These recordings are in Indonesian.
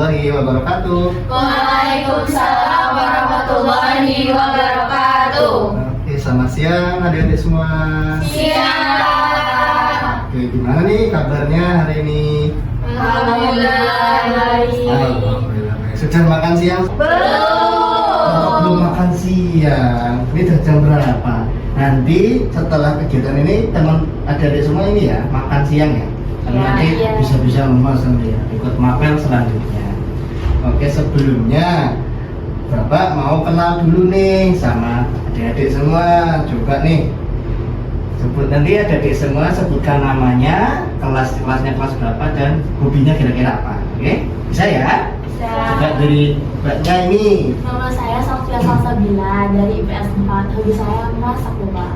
warahmatullahi wabarakatuh. Waalaikumsalam warahmatullahi wabarakatuh. Oke, selamat siang adik-adik semua. Siang. Oke, gimana nih kabarnya hari ini? Alhamdulillah baik. Alhamdulillah baik. Sudah makan siang? Belum makan siang. Ini udah jam berapa? Nanti setelah kegiatan ini teman adik-adik semua ini ya makan siang ya. Karena Ya, nanti iya. bisa-bisa lemas nanti ya ikut mapel selanjutnya. Oke, sebelumnya Bapak mau kenal dulu nih sama adik-adik semua. Coba nih sebut, nanti adik-adik semua sebutkan namanya, kelasnya kelas berapa dan hobinya kira-kira apa. Oke, bisa ya? Coba dari Mbaknya ini. Nama saya Sofia Salsabila dari IPS 4. Hobi saya masak, Pak.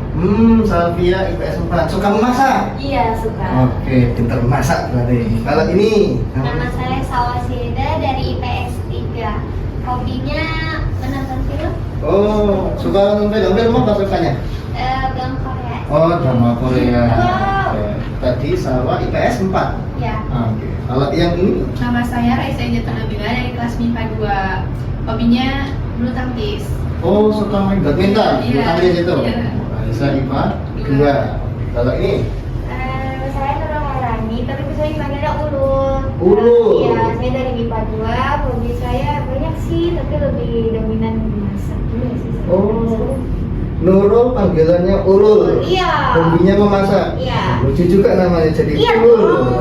Salvia IPS 4. Suka memasak? Iya, suka. Oke, pintar masak berarti. Kalau ini Nama saya Sawasida dari IPS 3. Hobinya menonton film, Oh, suka nonton film apa sukanya? film Korea. Oh, drama Korea. Wow. Oke. Tadi Sawa IPS 4. Ya. Oke. Kalau yang ini? Nama saya Raisa Ijat Nabila dari kelas MIPA 2. Hobinya bulu tangkis. Oh, suka main badminton. Iya. Tadi itu. Iya. Bisa IPA 2. Kalau ini? Saya Nurul Marani, tapi bisa dipanggilnya Ulul. Ulul. Iya, saya dari MIPA 2. Hobi saya banyak sih, tapi lebih dominan masak dulu sih. Oh. Nurul panggilannya Ulul. Iya. Hobinya memasak. Iya. Lucu juga namanya jadi Iya. Ulul.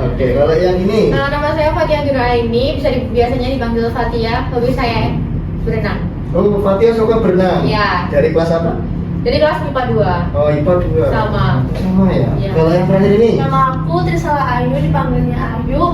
Oke, kalau yang ini? Nama saya Fatia Juraini, biasanya dipanggil Fatia. Hobi saya berenang. Oh, Fatia suka berenang. Iya. Dari kelas apa? Dari kelas MIPA 2. Oh, IPA 2. Sama. Sama ya? Iya. Kalau yang terakhir ini? Nama aku Trisala Ayu, dipanggilnya Ayu.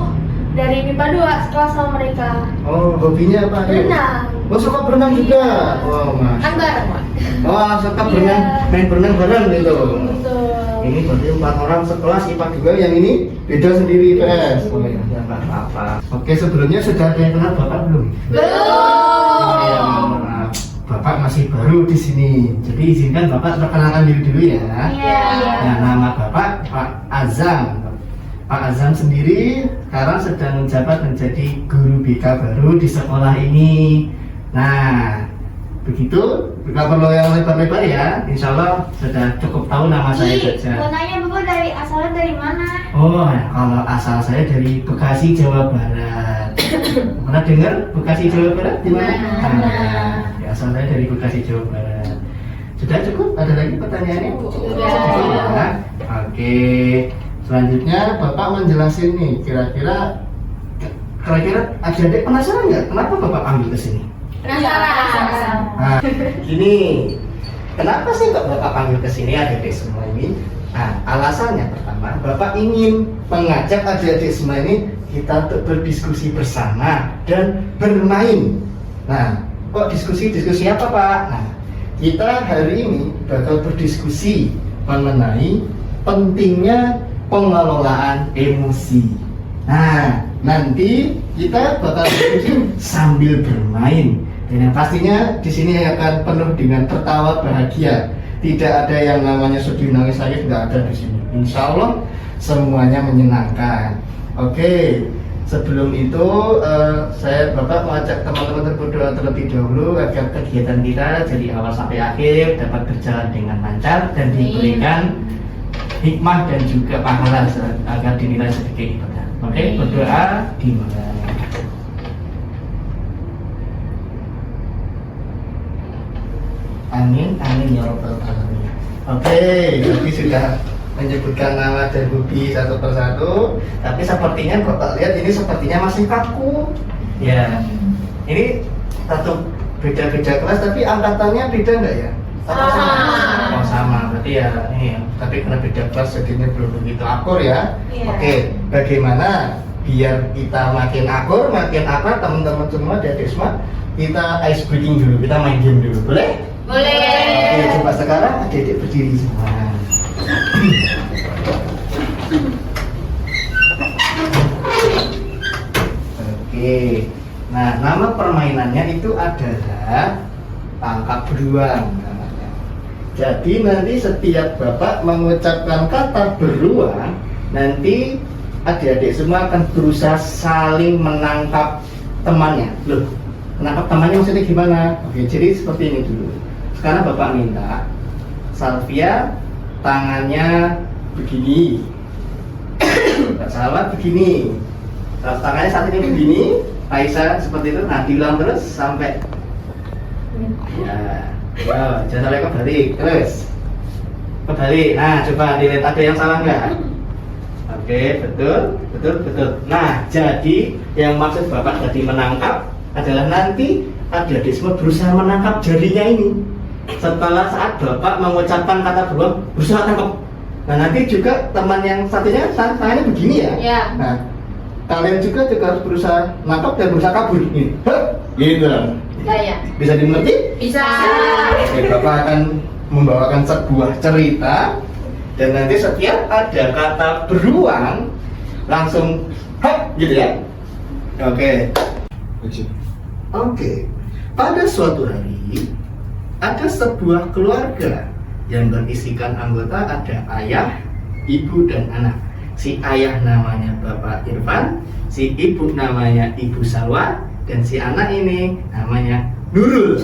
Dari MIPA 2, sekelas sama mereka. Oh, hobinya apa? Ayu? Berenang. Oh, suka berenang juga? Iya. Wow, Mas. Kan bareng, Pak. Oh, suka berenang, main berenang bareng gitu. Betul. Ini berarti 4 orang sekelas IPA 2, yang ini beda sendiri IPS. Oh ya, nggak apa-apa. Oke, sebelumnya sudah ada yang kenal Bapak belum? Oh, ya, maaf. Bapak masih baru di sini. Jadi izinkan Bapak perkenalkan diri dulu ya. Iya. Nah, nama Bapak Pak Azam. Pak Azam sendiri sekarang sedang menjabat menjadi guru BK baru di sekolah ini. Nah, begitu. Nggak perlu yang lebar-lebar ya. Insya Allah sudah cukup tahu nama saya saja. Mau nanya Bapak asalnya dari mana? Oh, kalau asal saya dari Bekasi, Jawa Barat. Pernah dengar Bekasi, Jawa Barat? Di mana? Pernah. Ya, asal saya dari Bekasi, Jawa Barat. Sudah cukup? Ada lagi pertanyaannya? Sudah. Ya. Oke. Selanjutnya Bapak menjelasin nih, kira-kira adik-adik penasaran nggak kenapa Bapak ambil ke sini? Penasaran. Nah, gini, kenapa sih kok Bapak panggil ke sini adik-adik semua ini? Nah, alasannya pertama, Bapak ingin mengajak adik-adik semua ini kita untuk berdiskusi bersama dan bermain. Nah, kok diskusi apa Pak? Nah, kita hari ini bakal berdiskusi mengenai pentingnya pengelolaan emosi. Nah, nanti kita bakal berdiskusi sambil bermain. Dan yang pastinya di sini akan penuh dengan tertawa bahagia. Tidak ada yang namanya sedih nangis sakit, tidak ada di sini. Insya Allah semuanya menyenangkan. Oke, sebelum itu Bapak mengajak teman-teman berdoa terlebih dahulu agar kegiatan kita dari awal sampai akhir dapat berjalan dengan lancar dan diberikan hikmah dan juga pahala agar dinilai sebagai ibadah. Oke, berdoa dimulai. Amin, amin ya robbal alamin. Oke, tadi sudah menyebutkan nama dan hobi satu persatu, tapi sepertinya kok tak lihat ini sepertinya masih kaku. Ya, ini satu beda-beda kelas, tapi angkatannya beda nggak ya? Sama. Oh sama, berarti ya ini ya. Tapi karena beda kelas jadinya belum begitu akur ya. Iya. Oke, bagaimana biar kita makin akur, makin akrab teman-teman semua di adik semua, kita ice breaking dulu, kita main game dulu, boleh? Boleh. Oke, coba sekarang adik-adik berdiri semua. Oke, nah nama permainannya itu adalah tangkap beruang namanya. Jadi nanti setiap Bapak mengucapkan kata beruang, nanti adik-adik semua akan berusaha saling menangkap temannya. Loh, menangkap temannya maksudnya gimana? Oke, jadi seperti ini dulu. Sekarang Bapak minta Salvia tangannya begini, Mbak Salwa begini, tangannya saat ini begini, Raisa seperti itu. Nah, diulang terus sampai ya, jangan sampai kebalik terus. Kebalik. Nah, coba dilihat ada yang salah nggak? Oke, betul. Nah, jadi yang maksud Bapak tadi menangkap adalah nanti adik-adik semua berusaha menangkap jarinya ini. Setelah saat Bapak mengucapkan kata beruang, berusaha tangkap. Nah, nanti juga teman yang satunya tangannya begini ya. Ya. Nah, kalian juga harus berusaha nangkap dan berusaha kabur. Gitu. Ya. Bisa dimengerti? Bisa. Oke, Bapak akan membawakan sebuah cerita dan nanti setiap ada kata beruang langsung hap gitu ya. Oke. Pada suatu hari ada sebuah keluarga yang berisikan anggota ada ayah, ibu dan anak. Si ayah namanya Bapak Irfan, si ibu namanya Ibu Salwa, dan si anak ini namanya Nurul.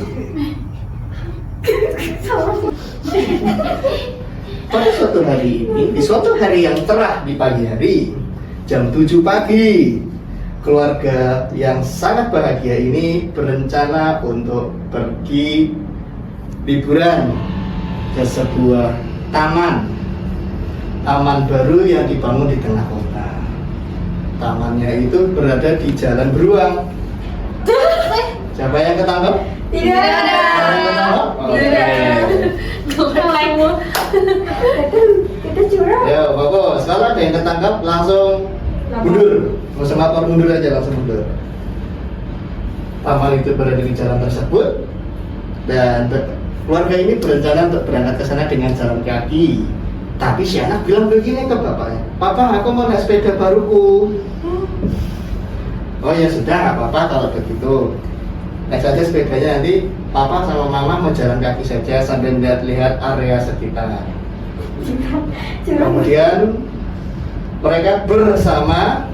Pada suatu hari ini, di suatu hari yang cerah di pagi hari, jam 7 pagi, keluarga yang sangat bahagia ini berencana untuk pergi liburan ke sebuah taman baru yang dibangun di tengah kota. Tamannya itu berada di Jalan Beruang. Siapa yang ketangkep? Tidak ada. Kita curang. Ya, bagus. Kalau ada yang ketangkap langsung mundur. Langsung lapor mundur aja, langsung mundur. Taman itu berada di jalan tersebut dan keluarga ini berencana untuk berangkat ke sana dengan jalan kaki. Tapi si anak bilang begini ke bapaknya, "Papa, aku mau naik sepeda baruku." Oh ya sudah, nggak apa-apa kalau begitu. Naik saja sepedanya, nanti papa sama mama mau jalan kaki saja sambil lihat-lihat area sekitar. Kemudian mereka bersama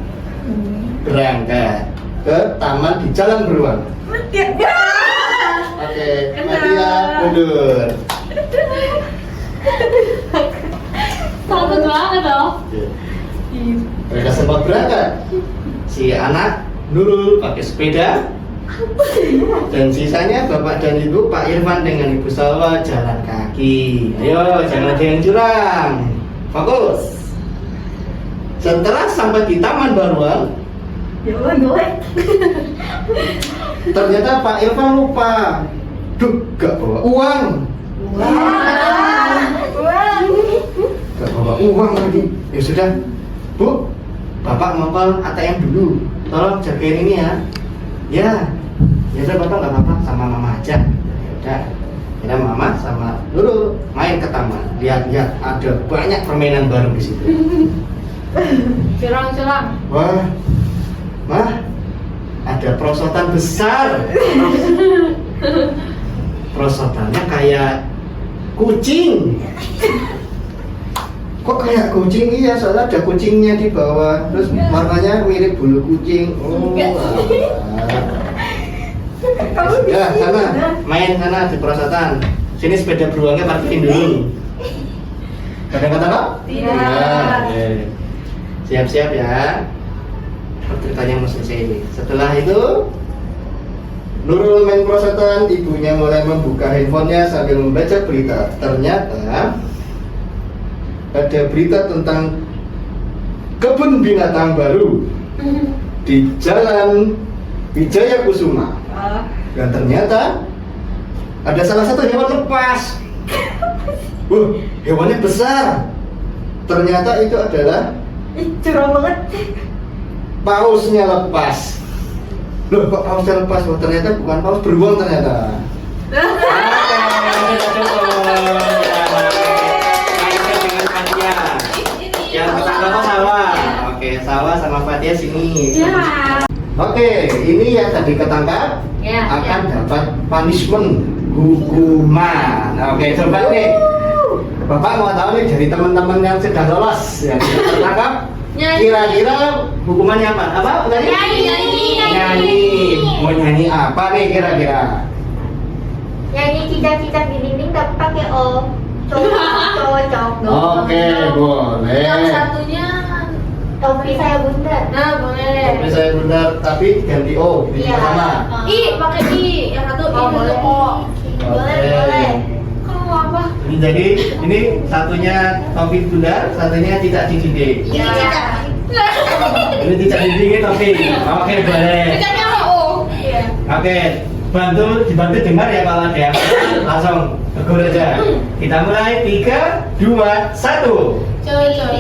berangkat ke taman di Jalan Beruang. Oke, Matia mundur. Takut banget dong. Mereka semua berangkat. Si anak Nurul pakai sepeda, dan sisanya bapak dan ibu, Pak Irfan dengan Ibu Salwa jalan kaki. Ayo, jangan ada yang curang. Fokus. Setelah sampai di Taman Beruang, ternyata Pak Irfan lupa. Duh, gak bawa uang. Gak bawa uang lagi. Ya sudah, Bu, Bapak ngopal ATM dulu. Tolong jagain ini ya. Ya sudah, Bapak nggak apa-apa, sama Mama aja. Ya udah, kita Mama sama Nurul main ke taman. Lihat-lihat, ada banyak permainan baru di situ. Curang. Wah, Mah, ada perosotan besar. Perosotannya kayak kucing. Kok kayak kucing? Iya, soalnya ada kucingnya di bawah. Terus warnanya mirip bulu kucing. Oh, ya, sana, main sana di perosotan. Sini sepeda beruangnya parkirin dulu. Ada yang kata kok? Tidak. Siap-siap ya. Ceritanya mau selesai ini. Setelah itu, Nurul main perosotan, ibunya mulai membuka handphonenya sambil membaca berita. Ternyata ada berita tentang kebun binatang baru di Jalan Wijaya Kusuma. Dan ternyata ada salah satu hewan lepas. Hewannya besar. Ternyata itu adalah Curang banget. pausnya lepas. Loh, kok pausnya lepas? Oh, ternyata bukan paus, beruang ternyata. Yang pertama Salwa. Oke, Salwa sama Fatia sini. Oke, ini yang tadi ketangkap akan dapat punishment, hukuman. Oke, coba nih. Bapak mau tahu nih dari teman-teman yang sudah lolos, yang sudah tertangkap, Kira-kira hukumannya apa? Apa? Nyanyi. Nyanyi. Mau nyanyi apa nih kira-kira? Nyanyi cicak-cicak di dinding tapi pakai O. Cocok dong. Oke, boleh. Yang satunya Topi saya bundar. nah boleh. Tapi saya benar, tapi ganti O, gitu Iya. sama. I pakai I, yang satu I Oh, satu boleh. O. Boleh, Oke. boleh. Kamu apa? Jadi ini satunya topi bundar, satunya cicak cincin. Iya. Ini cicak cincin topi. Oke, boleh. Cicaknya apa O? Iya. Oke, dibantu dengar ya kalau ada yang langsung tegur aja. Kita mulai 3, 2, 1. Cocok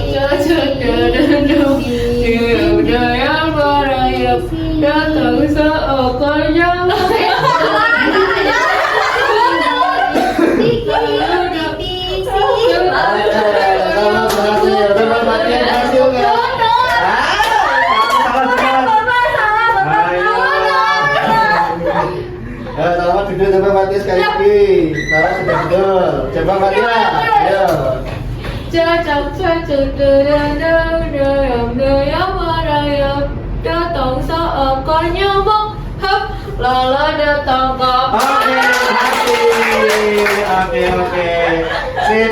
udah yang berayap datang seekornya. Selamat duduk, coba mati sekali lagi. Selamat sudah duduk. Coba mati lah. Ayo. Cocok yang berayap datang seekor nyamuk. Hap, lala datang ke Oke. Sip.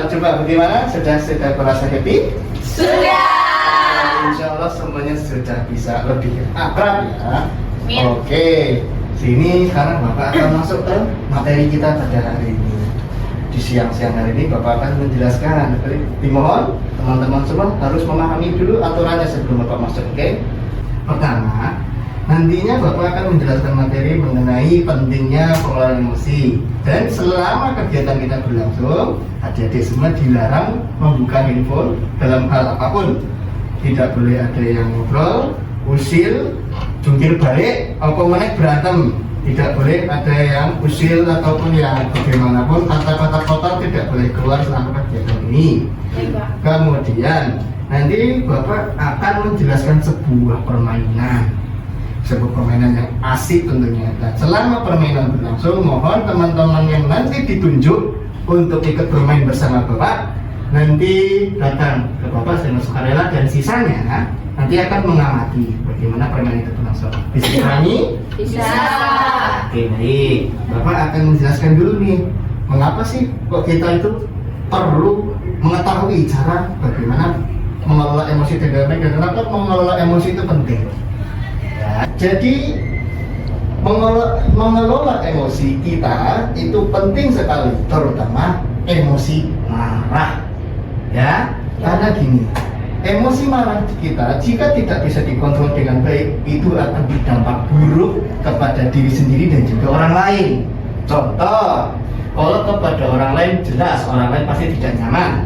Coba bagaimana? Sudah merasa happy? sudah. Insya Allah semuanya sudah bisa lebih akrab ya. Amin. Oke. Sini sekarang Bapak akan masuk ke materi kita pada hari ini. Di siang-siang hari ini Bapak akan menjelaskan. Dimohon teman-teman semua harus memahami dulu aturannya sebelum Bapak masuk. Oke. Pertama, nantinya Bapak akan menjelaskan materi mengenai pentingnya pengelolaan emosi. Dan selama kegiatan kita berlangsung, adik-adik semua dilarang membuka handphone dalam hal apapun. Tidak boleh ada yang ngobrol, usil, jungkir balik, ataupun berantem. Tidak boleh ada yang usil ataupun yang bagaimanapun, kata-kata kotor tidak boleh keluar selama kegiatan ini. Kemudian nanti Bapak akan menjelaskan sebuah permainan yang asik tentunya. Dan selama permainan berlangsung, mohon teman-teman yang nanti ditunjuk untuk ikut bermain bersama Bapak nanti datang ke Bapak dengan sukarela, dan sisanya nanti akan mengamati bagaimana permainan itu berlangsung. Bisa dipahami? Bisa. Oke, baik. Bapak akan menjelaskan dulu nih, mengapa sih kok kita itu perlu mengetahui cara bagaimana mengelola emosi dengan baik, dan kenapa mengelola emosi itu penting. Ya, jadi mengelola emosi kita itu penting sekali, terutama emosi marah. Ya, karena gini, emosi marah kita jika tidak bisa dikontrol dengan baik itu akan berdampak buruk kepada diri sendiri dan juga orang lain. Contoh, kalau kepada orang lain jelas orang lain pasti tidak nyaman.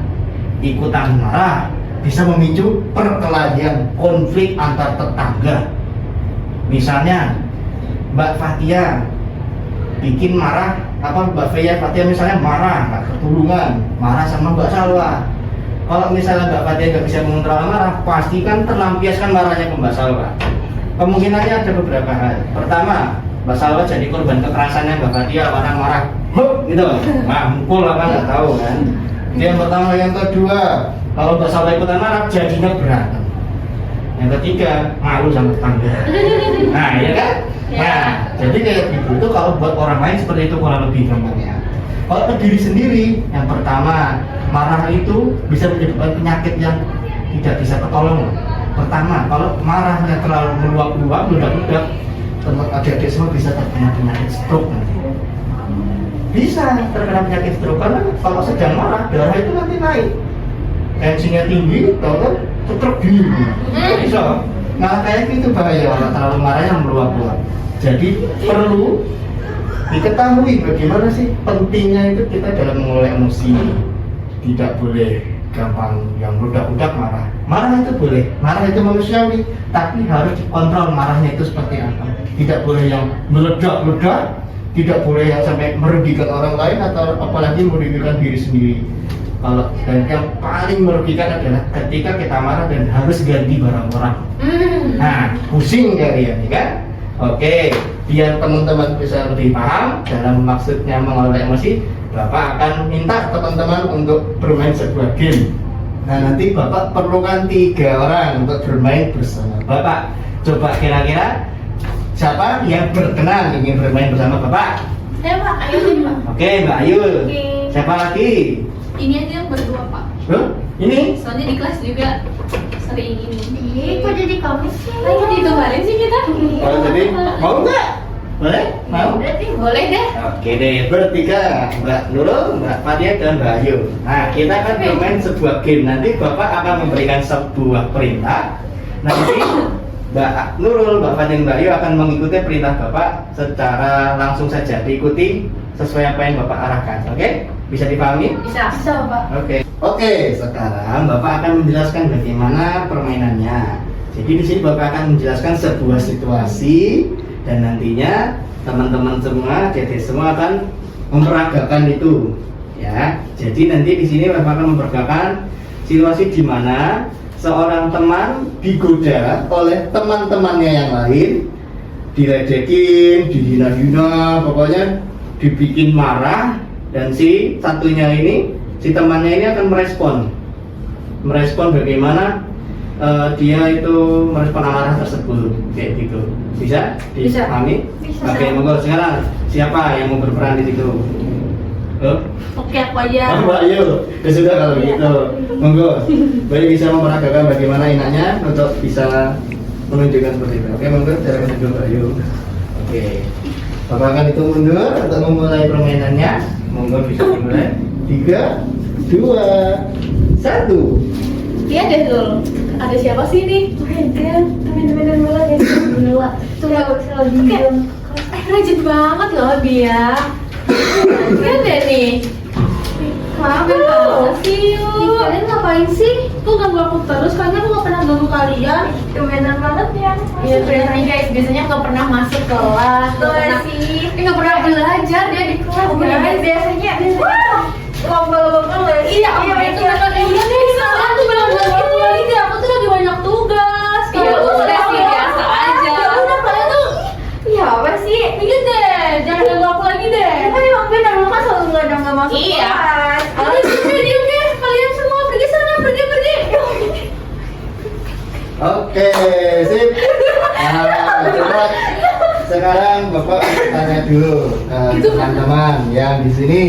Ikutan marah bisa memicu perkelahian, konflik antar tetangga. Misalnya Mbak Fatia bikin marah, Mbak Fatia misalnya marah, nggak ketulungan, marah sama Mbak Salwa. Kalau misalnya Mbak Fatia nggak bisa mengontrol marah, pastikan terlampiaskan marahnya ke Mbak Salwa. Kemungkinannya ada beberapa hal. Pertama, Mbak Salwa jadi korban kekerasannya Mbak Fatia, orang marah, gitu, mukul apa nggak tahu kan. Yang pertama, yang kedua, kalau Mbak Salwa ikutan marah, jadinya berantem. Yang ketiga, malu sama tetangga. Nah, ya kan? Nah, jadi kayak gitu itu kalau buat orang lain seperti itu kurang lebih gampangnya. Kalau ke diri sendiri, yang pertama, marah itu bisa menyebabkan penyakit yang tidak bisa tertolong. Pertama, kalau marahnya terlalu meluap-luap, meledak-ledak, teman adik-adik semua bisa terkena penyakit stroke nanti. Bisa terkena penyakit stroke karena kalau sedang marah, darah itu nanti naik, tensinya tinggi, tahu kan? Stroke gini. Bisa. Nah, kayak gitu bahaya kalau terlalu marahnya meluap-luap. Jadi perlu diketahui bagaimana sih pentingnya itu kita dalam mengelola emosi. Tidak boleh gampang yang meledak-ledak marah. Marah itu boleh, marah itu manusiawi, tapi harus dikontrol marahnya itu seperti apa. Tidak boleh yang meledak-ledak, tidak boleh yang sampai merugikan orang lain atau apalagi merugikan diri sendiri. Dan yang paling merugikan adalah ketika kita marah dan harus ganti barang orang. Nah, pusing kalian, ya kan? Oke, biar teman-teman bisa lebih paham dalam maksudnya mengelola emosi, Bapak akan minta teman-teman untuk bermain sebuah game. Nah, nanti Bapak perlukan 3 orang untuk bermain bersama Bapak. Coba kira-kira siapa yang berkenan ingin bermain bersama Bapak? Ayo Pak, ayo nih Pak. Oke, Mbak Ayu. Oke. Siapa lagi? Ini aja yang berdua Pak. Huh? Ini? Soalnya di kelas juga sering ini. Ih, kok jadi komik sih? Ayo digambarin sih kita. Oh, jadi mau nggak? Boleh? Mau? Berarti Boleh deh. Oke deh, bertiga, Mbak Nurul, Mbak Fatia, dan Mbak Ayu. Nah, kita akan bermain sebuah game. Nanti Bapak akan memberikan sebuah perintah. Nanti Mbak Nurul, Mbak Fatia, dan Mbak Ayu akan mengikuti perintah Bapak secara langsung saja. Diikuti sesuai apa yang Bapak arahkan. Oke? Bisa dipahami? Bisa. Bisa Pak. Oke, sekarang Bapak akan menjelaskan bagaimana permainannya. Jadi di sini Bapak akan menjelaskan sebuah situasi dan nantinya teman-teman semua, adik-adik semua akan memperagakan itu. Ya, jadi nanti di sini Bapak akan memperagakan situasi di mana seorang teman digoda oleh teman-temannya yang lain, diledekin, dihina-hina, pokoknya dibikin marah. Dan si satunya ini, si temannya ini akan merespon bagaimana dia itu merespon amarah tersebut, kayak gitu. Bisa dipahami? Bisa. Oke, monggo sekarang siapa yang mau berperan di situ? Oke, aku aja. Mbak Ayu, ya sudah kalau gitu, monggo. Baik, bisa memperagakan bagaimana enaknya untuk bisa menunjukkan seperti itu. Oke, monggo cara menunjuk Mbak Ayu. Oke, Bapak akan hitung mundur untuk memulai permainannya. Monggo bisa dimulai. 3, 2, 1. Iya deh dulu. Ada siapa sih ini? temen-temen bola ya dulu. Tuh nggak bisa lagi diem. Rajin banget loh dia. Iya deh nih. Maafin banget sih yuk. Kalian ngapain sih? Kok ganggu aku terus? Karena aku gak pernah ganggu kalian. Temenan banget ya. Iya biasanya guys, biasanya gak pernah masuk kelas. Tuh sih. Gak pernah belajar dia di kelas guys. Biasanya ngobrol-ngobrol ya. Iya, itu benar iya nih. Aku bilang gitu lagi deh. Aku tuh lagi banyak tugas. Iya, Kamu tuh udah sih, biasa aja. Ya udah kalian tuh Iya apa sih? inget deh, jangan ganggu aku lagi deh. Tapi emang benar lu kan selalu nggak masuk Iya. kelas. Udah diam deh, kalian semua pergi sana, pergi. Oke, sip. Nah, coba sekarang Bapak tanya dulu ke teman-teman yang di sini.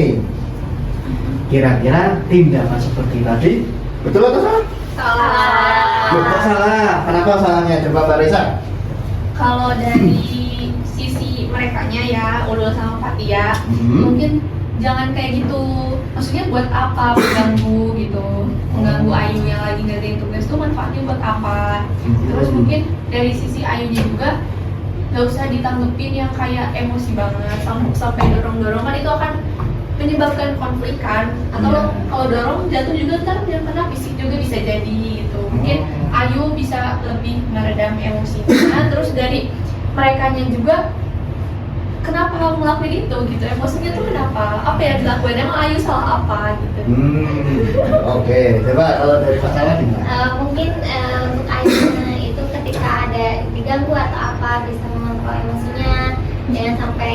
Kira-kira tindakan seperti tadi betul atau salah? Salah. Loh, kok salah? Kenapa salahnya? Coba Mbak Risa. Kalau dari sisi merekanya ya, Ulul sama Fatia, Hmm. mungkin jangan kayak gitu. Maksudnya buat apa mengganggu gitu? Mengganggu Ayu yang lagi ngerjain tugas tuh manfaatnya buat apa? Terus mungkin dari sisi Ayunya juga nggak usah ditanggepin yang kayak emosi banget sampai dorong-dorong, kan itu akan menyebabkan konflik kan, atau Iya. kalau dorong jatuh juga ntar yang kena fisik juga bisa jadi gitu. Mungkin Ayu bisa lebih meredam emosinya. Terus dari merekanya juga, kenapa kamu ngelakuin itu gitu, emosinya tuh kenapa, apa yang dilakuin, emang Ayu salah apa gitu. Oke, coba kalau dari Pak Salah gimana? Mungkin untuk Ayunya itu ketika ada diganggu atau apa bisa mengontrol emosinya, jangan sampai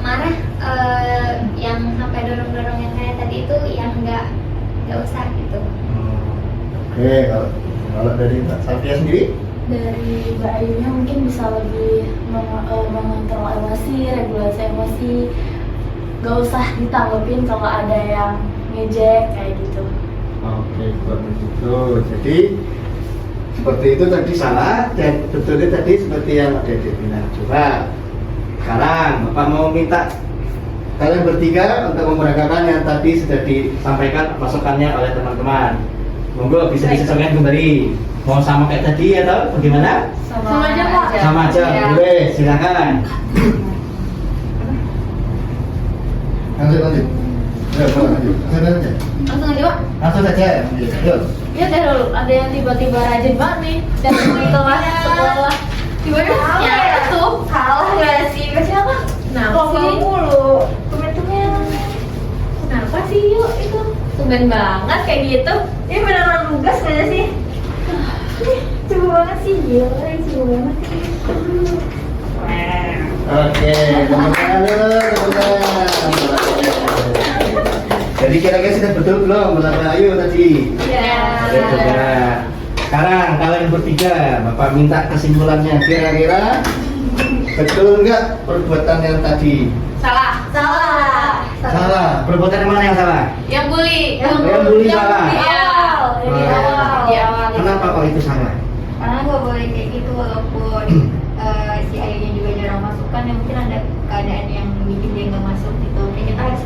marah, yang sampai dorong-dorong yang kayak tadi itu yang nggak usah gitu. Oke, kalau dari Mbak Safia sendiri? Dari Mbak Ayunya mungkin bisa lebih mengontrol emosi, regulasi emosi, gak usah ditanggepin kalau ada yang ngejek kayak gitu. Oke, seperti itu. Jadi seperti itu tadi salah dan betulnya tadi seperti yang ada di bilang. Coba sekarang Bapak mau minta kalian bertiga untuk memperagakan yang tadi sudah disampaikan masukannya oleh teman-teman. Monggo bisa disesuaikan kembali. Mau sama kayak tadi atau bagaimana? Sama aja Pak. Sama aja, Iya. boleh, silakan. Lanjut. Lanjut aja. Langsung aja Pak. Langsung saja. Yuk. Ya deh dulu, ada yang tiba-tiba rajin banget nih dan kelas sekolah tiba-tiba ya tuh Kalah nggak sih? Siapa? kenapa sih? Mulu. Temen-temen. Kenapa sih yuk itu tumben banget kayak gitu. Ini beneran tugas nggak sih? Coba banget sih, gila, coba banget sih. Oke, teman-teman dulu, teman-teman. Jadi kira-kira sudah betul belum Bapak Ayu tadi? Ya. Oke, coba. Sekarang kalian bertiga, Bapak minta kesimpulannya. Kira-kira betul nggak perbuatan yang tadi? Salah. Salah. Perbuatan yang mana yang salah? Yang bully. Yang bully salah. Iya. Dari Wah. awal. Di awal. Kenapa kok itu salah? Karena nggak boleh kayak gitu walaupun si ayahnya juga jarang masuk kan ya mungkin ada keadaan yang bikin dia nggak masuk gitu. Kayak kita harus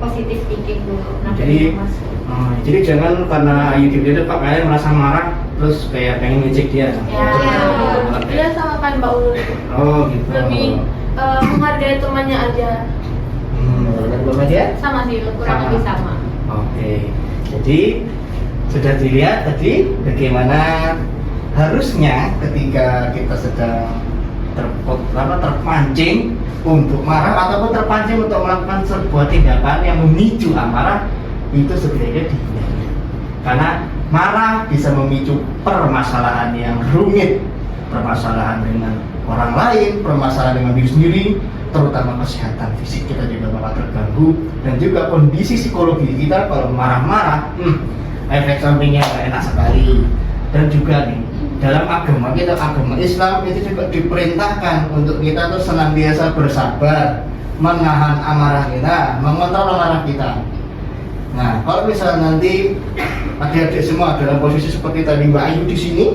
positif thinking dulu. Nanti Jadi, dia masuk. Jadi jangan karena YouTube itu Pak kalian merasa marah terus kayak pengen ngejek dia. Ya, Oke. dia sama kan Mbak Ulul. Oh gitu. Lebih menghargai temannya aja. Dan Bapak dia? Sama sih, kurang lebih sama. Oke. Jadi sudah dilihat tadi bagaimana harusnya ketika kita sedang terpancing untuk marah ataupun terpancing untuk melakukan sebuah tindakan yang memicu amarah itu sebenarnya dihindari. Karena marah bisa memicu permasalahan yang rumit, permasalahan dengan orang lain, permasalahan dengan diri sendiri, terutama kesehatan fisik kita juga bakal terganggu dan juga kondisi psikologi kita kalau marah-marah, efek sampingnya nggak enak sekali. Dan juga nih dalam agama kita, agama Islam itu juga diperintahkan untuk kita tuh senantiasa bersabar, menahan amarah kita, mengontrol amarah kita. Nah, kalau misalnya nanti adik-adik semua dalam posisi seperti tadi Mbak Ayu di sini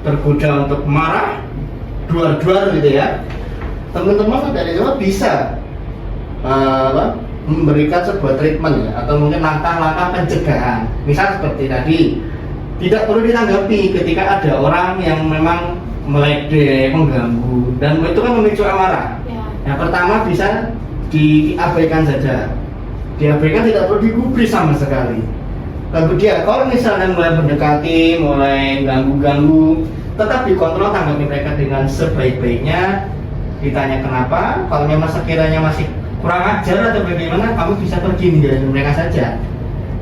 tergoda untuk marah, duar-duar gitu ya, teman-teman dari semua bisa memberikan sebuah treatment ya, atau mungkin langkah-langkah pencegahan. Misal seperti tadi, tidak perlu ditanggapi ketika ada orang yang memang meledek, mengganggu, dan itu kan memicu amarah. Ya. Yang pertama bisa diabaikan saja, diabaikan, tidak perlu digubris sama sekali. Kemudian kalau misalnya mulai mendekati, mulai ganggu-ganggu, tetap dikontrol, tanggapi mereka dengan sebaik-baiknya. Ditanya kenapa, kalau memang sekiranya masih kurang ajar atau bagaimana, kamu bisa pergi menjalani mereka saja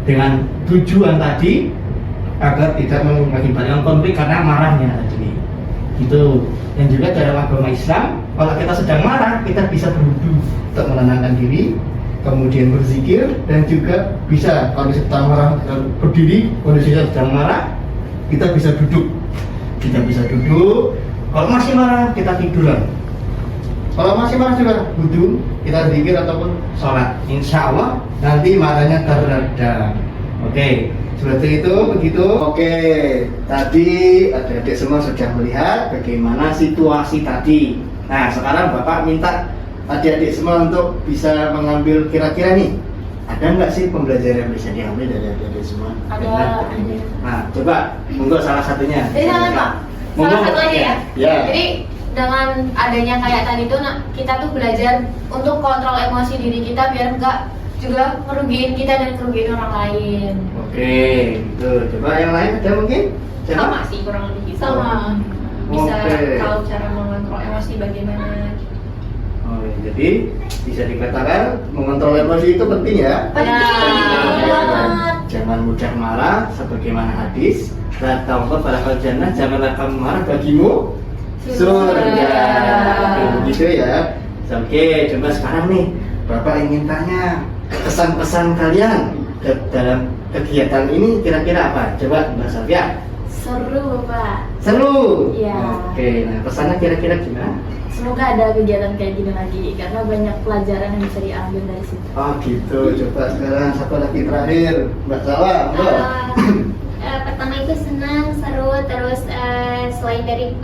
dengan tujuan tadi agar tidak mengakibatkan konflik karena marahnya tadi. Gitu. Dan juga dalam agama Islam, kalau kita sedang marah, kita bisa berwudu untuk menenangkan diri, kemudian berzikir, dan juga bisa kalau sedang marah kita berdiri, kondisinya sedang marah, kita bisa duduk. Kita bisa duduk. Kalau masih marah, kita tiduran. Kalau masih marah juga wudu, kita zikir ataupun sholat. Insya Allah nanti marahnya terredam. Oke, seperti itu, begitu. Oke, tadi adik-adik semua sudah melihat bagaimana situasi tadi. Nah, sekarang Bapak minta adik-adik semua untuk bisa mengambil kira-kira nih, ada nggak sih pembelajaran yang bisa diambil dari adik-adik semua? Ada. Nah, coba monggo salah satunya. Jadi salah Pak, salah satu aja ya. Ya. Jadi dengan adanya kayak tadi tuh kita tuh belajar untuk kontrol emosi diri kita biar enggak juga merugiin kita dan merugiin orang lain. Oke, gitu. Coba yang lain ada mungkin? Siapa? Sama sih kurang lebih gitu. Sama. Bisa Oke. tahu cara mengontrol emosi bagaimana. Oh, jadi bisa dikatakan mengontrol emosi itu penting ya. Penting banget. Jangan mudah marah, sebagaimana hadis. La taqwa falakal jannah, janganlah kamu marah bagimu surga. Oke, begitu ya. Oke, coba sekarang nih Bapak ingin tanya kesan-kesan kalian dalam kegiatan ini kira-kira apa? Coba Mbak Sofia. Seru Bapak. Seru. Iya. Oke, nah pesannya kira-kira gimana? Semoga ada kegiatan kayak gini lagi karena banyak pelajaran yang bisa diambil dari situ. Oh gitu. Coba sekarang satu lagi terakhir, Mbak Sawa. Pertama itu senang, seru, terus selain dari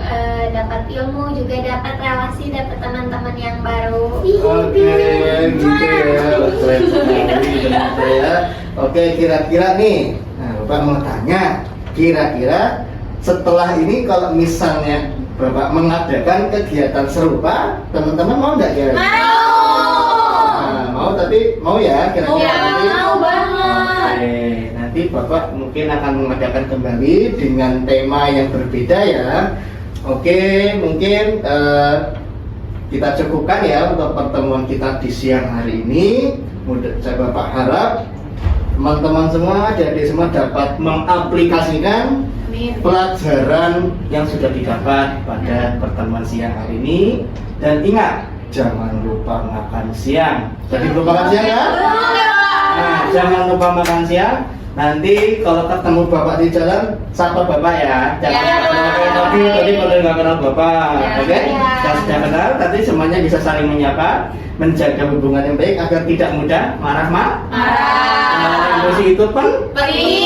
dapat ilmu juga dapat relasi, dapat teman-teman yang baru. Oke, gitu ya. Keren sekali, ternyata ya. Oke, kira-kira nih, nah Bapak mau tanya, kira-kira setelah ini kalau misalnya Bapak mengadakan kegiatan serupa, teman-teman mau nggak ya? Nah, mau tapi mau ya kira-kira nanti? Mau banget. Oke, nanti Bapak mungkin akan mengadakan kembali dengan tema yang berbeda ya. Oke, mungkin kita cukupkan ya untuk pertemuan kita di siang hari ini. Saya Bapak harap teman-teman semua, adik-adik semua dapat mengaplikasikan pelajaran yang sudah didapat pada pertemuan siang hari ini. Dan ingat, jangan lupa makan siang. Jadi lupa makan siang ya? Nah, jangan lupa makan siang. Nanti kalau ketemu bapak di jalan, sapa bapak ya. Jangan Ya. tadi pada nggak kenal bapak, Ya. oke? Ya. Kalau sudah kenal, nanti semuanya bisa saling menyapa, menjaga hubungan yang baik agar tidak mudah marah. Emosi itu Penting.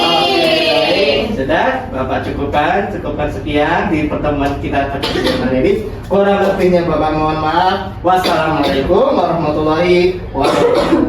Oke, sudah, bapak cukupkan sekian di pertemuan kita pada hari ini. Kurang lebihnya bapak mohon maaf. Wassalamualaikum warahmatullahi wabarakatuh.